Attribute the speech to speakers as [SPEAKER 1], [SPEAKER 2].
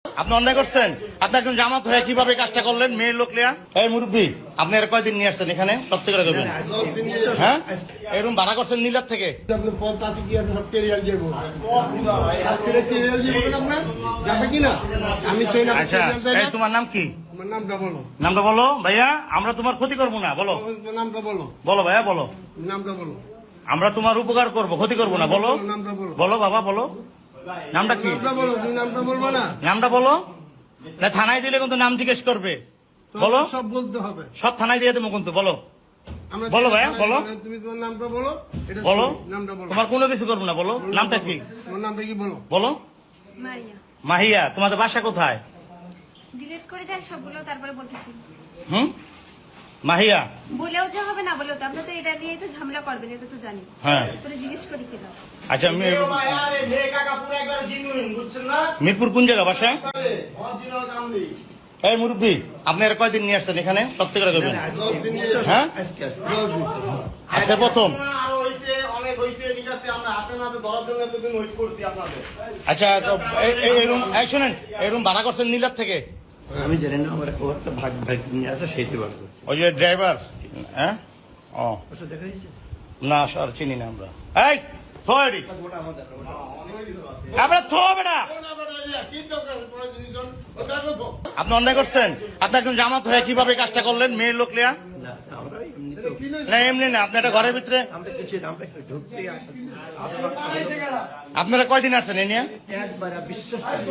[SPEAKER 1] আপনি অন্যায় করছেন। আপনি একজন জামাত হয়ে কিভাবে কাজটা করলেন? মেয়ের লোক লিয়া। এই মুরব্বী, আপনি আর কয়দিন নিয়ে আসছেন এখানে? সত্যি করে করবেন। হ্যাঁ, এরকম ভাড়া করছেন নীলার থেকে? আচ্ছা, এই তোমার নাম কি? নামটা বলো ভাইয়া, আমরা তোমার ক্ষতি করবো না। বলো
[SPEAKER 2] নামটা বলো।
[SPEAKER 1] বলো ভাইয়া, বলো
[SPEAKER 2] নামটা বলো।
[SPEAKER 1] আমরা তোমার উপকার করবো, ক্ষতি করবো না। বলো
[SPEAKER 2] নামটা বলো।
[SPEAKER 1] বলো বাবা, বলো নামটা কি?
[SPEAKER 2] নামটা বলো। তুমি নামটা বলবো না।
[SPEAKER 1] নামটা বলো না, থানায় দিলে কিন্তু নাম জিজ্ঞেস করবে। বলো,
[SPEAKER 2] সব বলতে হবে।
[SPEAKER 1] সব থানায় দিয়ে দেবো কিন্তু। বলো
[SPEAKER 2] আমরা
[SPEAKER 1] বলো ভাইয়া, বলো
[SPEAKER 2] তুমি তোমার নামটা বলো। এটা
[SPEAKER 1] বলো,
[SPEAKER 2] নামটা বলো।
[SPEAKER 1] তোমার কোনো কিছু করবো না। বলো নামটা কি?
[SPEAKER 2] তোমার নামটা কি বলো?
[SPEAKER 1] বলো।
[SPEAKER 3] মারিয়া।
[SPEAKER 1] মাহিয়া, তোমাদের বাসা কোথায়?
[SPEAKER 3] ডিলিট করে দেয় সবগুলো, তারপরে বলতেছি।
[SPEAKER 1] হুম, মাহিয়া।
[SPEAKER 3] বলেও যে হবে, না বলেও তো আপনি তো এটা নিয়ে তো ঝামেলা করবেন, এটা তো জানি।
[SPEAKER 1] হ্যাঁ,
[SPEAKER 3] তোরে জিজ্ঞেস করি কেন?
[SPEAKER 1] আচ্ছা মিরপুর কোন জায়গা বাসা? এই মুরব্বী, আপনি আর কয়দিন নিয়ে আসছেন এখানে? সত্যি করে করবেন। হ্যাঁ, আজকে প্রথম। আচ্ছা, এই শোনেন, এই রুম ভাড়া করছেন নীলার থেকে?
[SPEAKER 4] আমি জানি না, আমার একটা ভাগ ভাগ নিয়ে আসে সেইতে বার করছি।
[SPEAKER 1] ওই যে ড্রাইভার। হ্যাঁ, ও
[SPEAKER 4] ওটা দেখা যাচ্ছে
[SPEAKER 1] না, স্যার চিনি না আমরা। এই থোড়ি আমরা থো বেটা। আপনি অন্যায় করছেন। আপনি একজন জামাত হয়ে কিভাবে কাজটা করলেন? মেয়ের লোক লিয়া।
[SPEAKER 4] না, আমরা এমনিতে
[SPEAKER 1] না এমনি না, আপনি একটা ঘরের ভিতরে।
[SPEAKER 4] আমরা কিছু আমরা ঢুকছি
[SPEAKER 1] আপনারা কয়দিন আসছেন এ নিয়ে?
[SPEAKER 4] একবার বিশ্বাস করি